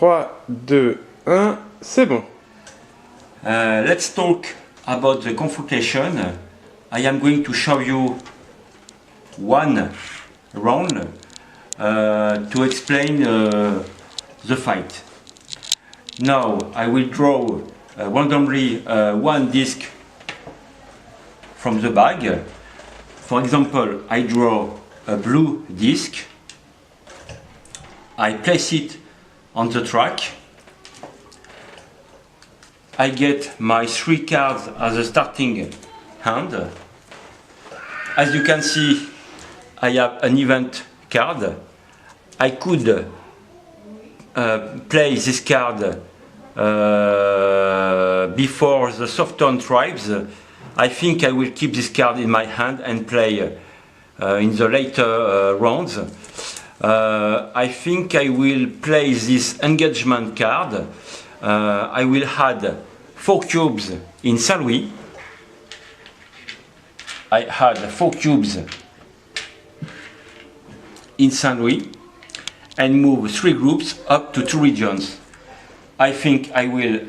3, 2, 1, c'est bon. Let's talk about the confrontation. I am going to show you one round to explain the fight. Now I will draw randomly one disc from the bag. For example, I draw a blue disc. I place it on the track. I get my 3 cards as a starting hand. As you can see, I have an event card. I could play this card before the soft turn tribes. I think I will keep this card in my hand and play in the later rounds. I think I will play this engagement card. I will add 4 cubes in Saint Louis. I had 4 cubes in Saint Louis and move 3 groups up to 2 regions. I think I will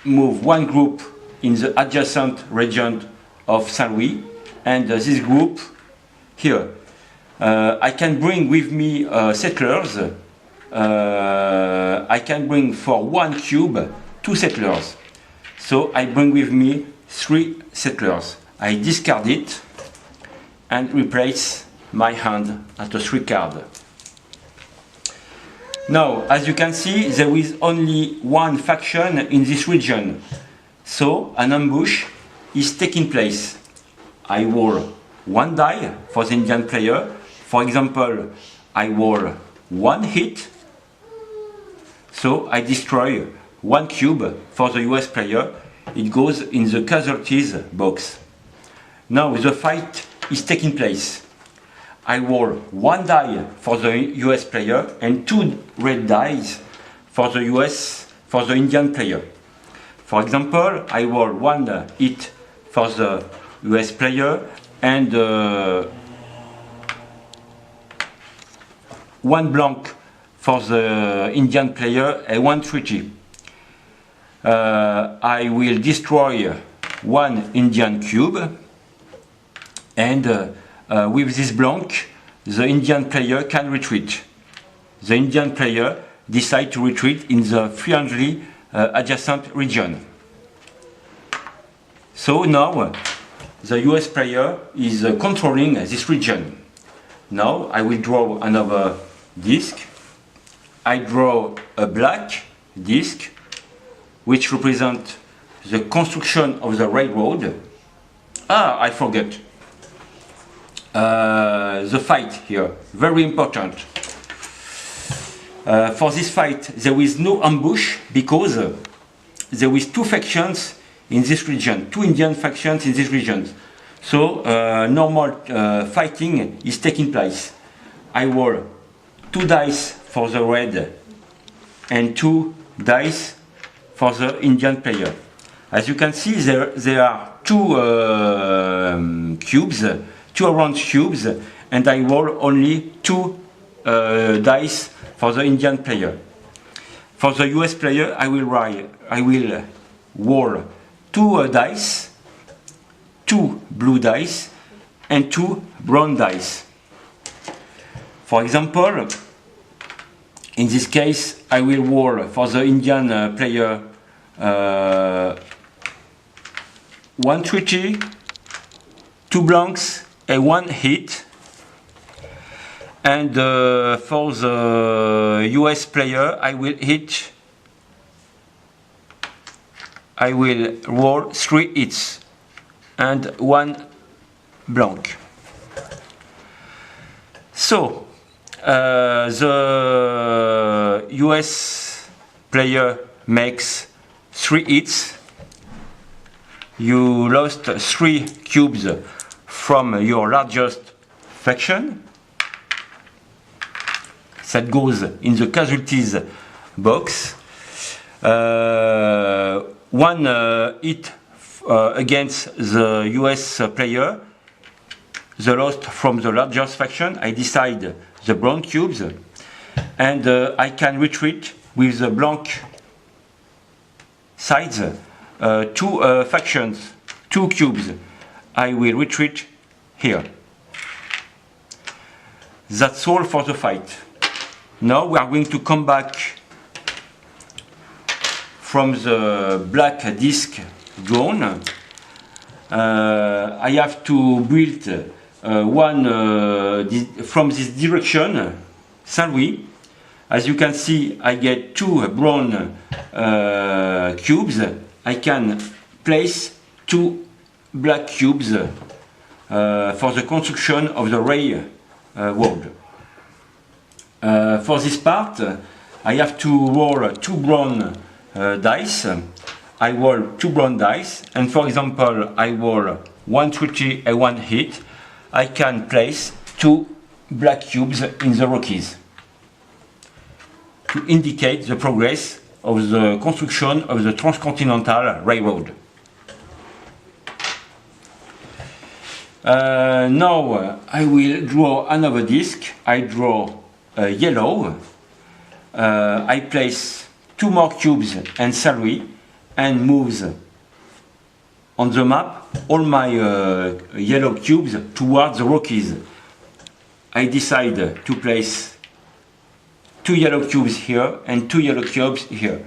move 1 group in the adjacent region of Saint Louis and this group here. I can bring with me settlers. I can bring for 1 cube 2 settlers. So I bring with me 3 settlers. I discard it and replace my hand at a 3 card. Now, as you can see, there is only 1 faction in this region. So an ambush is taking place. I roll 1 die for the Indian player. For example, I roll 1 hit. So I destroy 1 cube for the US player. It goes in the casualties box. Now the fight is taking place. I roll 1 die for the US player and 2 red dice for the Indian player. For example, I roll 1 hit for the US player and 1 blank for the Indian player and 1 treaty. I will destroy 1 Indian cube and with this blank the Indian player can retreat. The Indian player decides to retreat in the friendly adjacent region. So now the US player is controlling this region. Now I will draw another disc. I draw a black disc which represents the construction of the railroad. I forget. The fight here, very important. For this fight there is no ambush because there is 2 factions in this region, 2 Indian factions in this region. So normal fighting is taking place. I roll 2 dice for the red and 2 dice for the Indian player. As you can see, there are 2 cubes, 2 orange cubes, and I roll only 2 dice for the Indian player. For the US player, I will roll 2 dice, 2 blue dice, and 2 brown dice. For example, in this case, I will roll for the Indian player 1 treaty, 2 blanks, and 1 hit. And for the US player, I will roll 3 hits and 1 blank. So the US player makes 3 hits. You lost 3 cubes from your largest faction. That goes in the casualties box. 1 hit against the US player, the lost from the largest faction. I decide the brown cubes, and I can retreat with the blank sides, two factions, two cubes. I will retreat here. That's all for the fight. Now we are going to come back from the black disc drawn. I have to build one from this direction, Saint Louis. As you can see, I get two brown cubes. I can place two black cubes for the construction of the ray world. For this part, I have to roll two brown dice. I roll two brown dice, and for example, I roll 130 and 1 hit. I can place two black cubes in the Rockies to indicate the progress of the construction of the transcontinental railroad. Now I will draw another disc. I draw yellow. I place two more cubes and Saint Louis and moves on the map all my yellow cubes towards the Rockies. I decide to place two yellow cubes here and two yellow cubes here.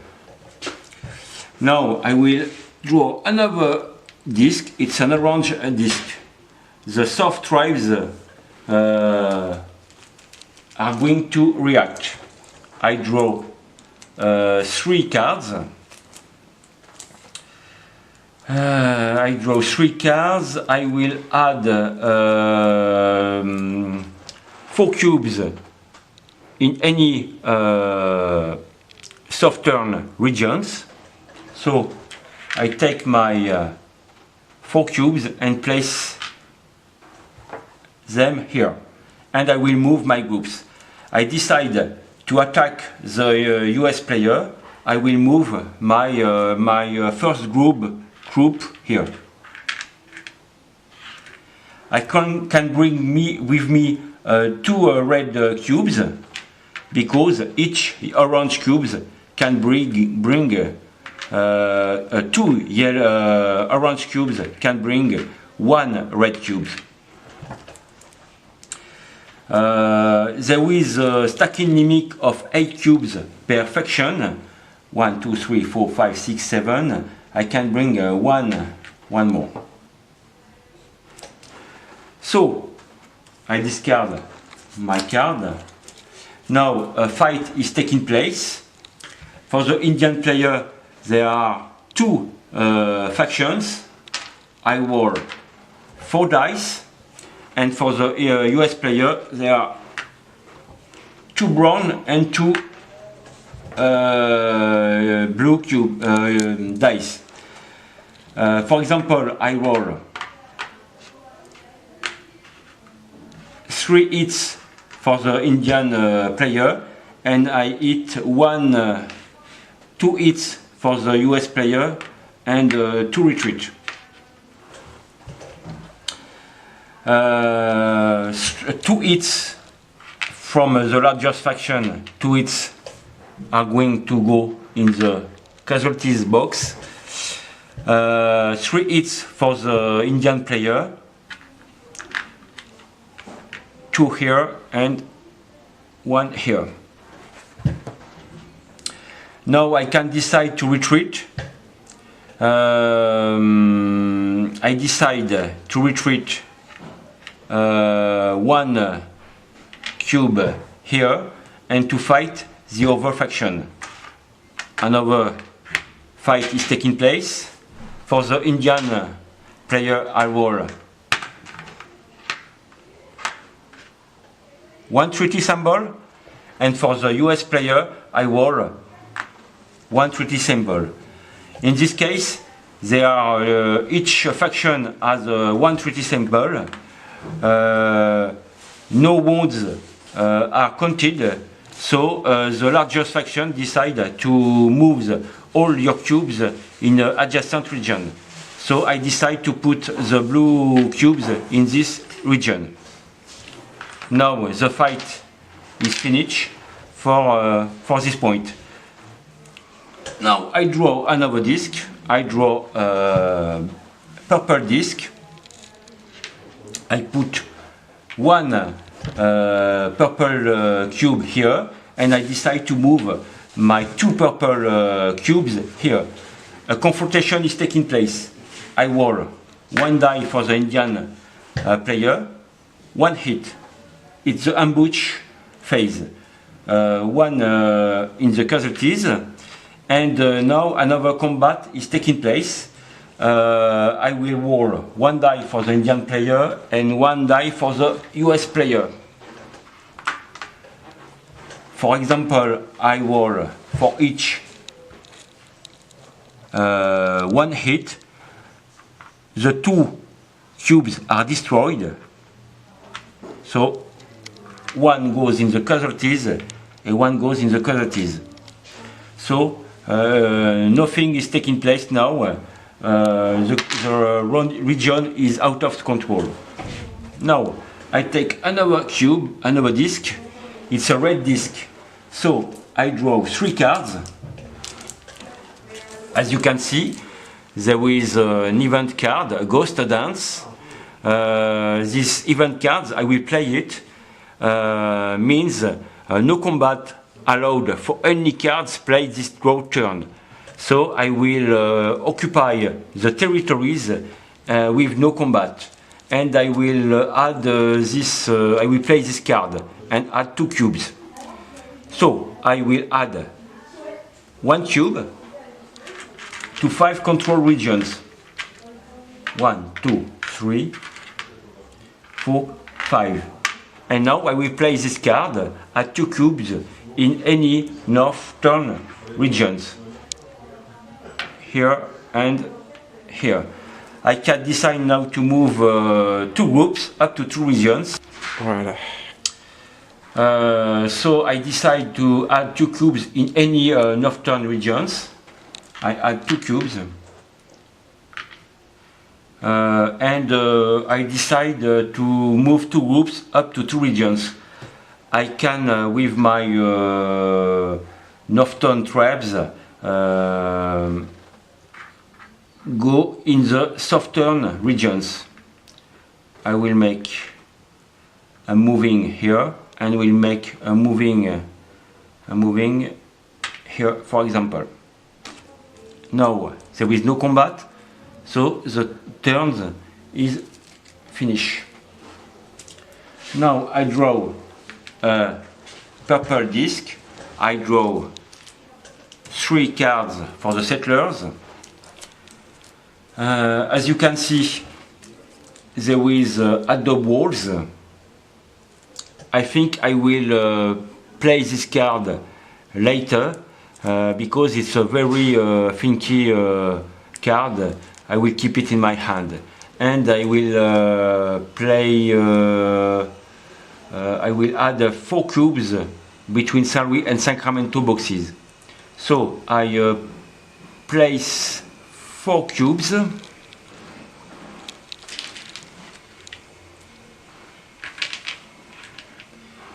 Now I will draw another disc. It's an orange disc. The soft tribes are going to react. I draw three cards. I draw three cards. I will add 4 cubes in any soft turn regions. So I take my 4 cubes and place them here, and I will move my groups. I decide to attack the US player. I will move my first group here. I can bring with me two red cubes, because each orange cubes can bring two yellow orange cubes can bring one red cube. There is a stacking limit of 8 cubes per faction. 1, 2, 3, 4, 5, 6, 7. I can bring one more. So I discard my card. Now a fight is taking place. For the Indian player, there are two factions. I roll 4 dice. And for the US player, there are 2 brown and 2 blue dice. For example, I roll 3 hits for the Indian player, and I hit 2 hits for the US player, and 2 retreat. 2 hits from the largest faction, 2 hits are going to go in the casualties box. 3 hits for the Indian player, 2 here and 1 here. Now I can decide to retreat. I decide to retreat 1 cube here and to fight the other faction. Another fight is taking place. For the Indian player, I roll 1 treaty symbol, and for the US player, I roll 1 treaty symbol. In this case, they are each faction has 1 treaty symbol. No wounds are counted, so the largest faction decide to move all your cubes in an adjacent region. So I decide to put the blue cubes in this region. Now the fight is finished for this point. Now I draw another disc. I draw a purple disc. I put one purple cube here, and I decide to move my two purple cubes here. A confrontation is taking place. I roll one die for the Indian player, one hit. It's the ambush phase. One in the casualties, and now another combat is taking place. I will roll one die for the Indian player and one die for the US player. For example, I roll for each one hit. The two cubes are destroyed. So one goes in the casualties and one goes in the casualties. So nothing is taking place now. The region is out of control. Now I take another cube, another disc. It's a red disc. So I draw three cards. As you can see, there is an event card, a ghost dance. This event cards, I will play it. Means no combat allowed for any cards played this draw turn. So I will occupy the territories with no combat, and I will add this. I will play this card and add two cubes. So I will add one cube to 5 control regions. 1, 2, 3, 4, 5. And now I will place this card at 2 cubes in any northern regions. Here and here. I can decide now to move 2 groups up to 2 regions. Voilà. So I decide to add 2 cubes in any northern regions. I add 2 cubes. And I decide to move 2 groups up to 2 regions. I can, with my northern tribes, go in the southern regions. I will make a moving here, and will make a moving here, for example. Now there is no combat, so the turn is finished. Now I draw a purple disc. I draw 3 cards for the settlers. As you can see, there is adobe walls. I think I will play this card later because it's a very funky card. I will keep it in my hand, and I will play. I will add 4 cubes between Salary and Sacramento boxes. So I place 4 cubes.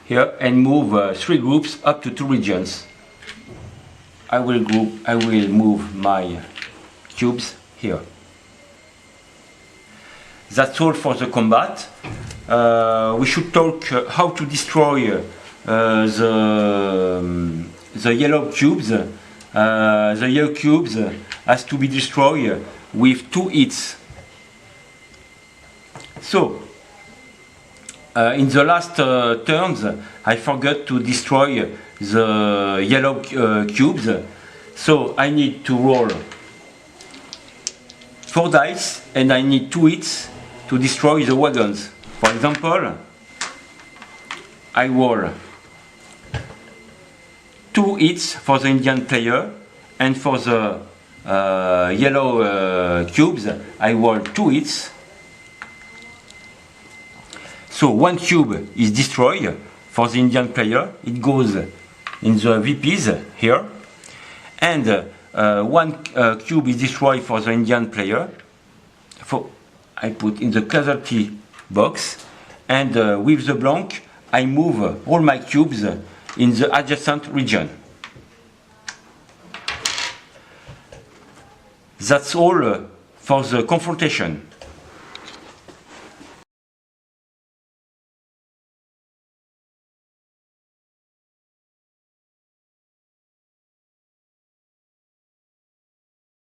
Here, and move 3 groups up to 2 regions. I will move my cubes here. That's all for the combat. We should talk how to destroy the yellow cubes. The yellow cubes has to be destroyed with 2 hits. So, in the last turns, I forgot to destroy the yellow cubes. So I need to roll 4 dice, and I need 2 hits to destroy the wagons. For example, I roll 2 hits for the Indian player, and for the yellow cubes, I roll 2 hits. So 1 cube is destroyed for the Indian player. It goes in the VPs here, and 1 cube is destroyed for the Indian player. I put in the casualty box, and with the blank I move all my cubes in the adjacent region. That's all for the confrontation.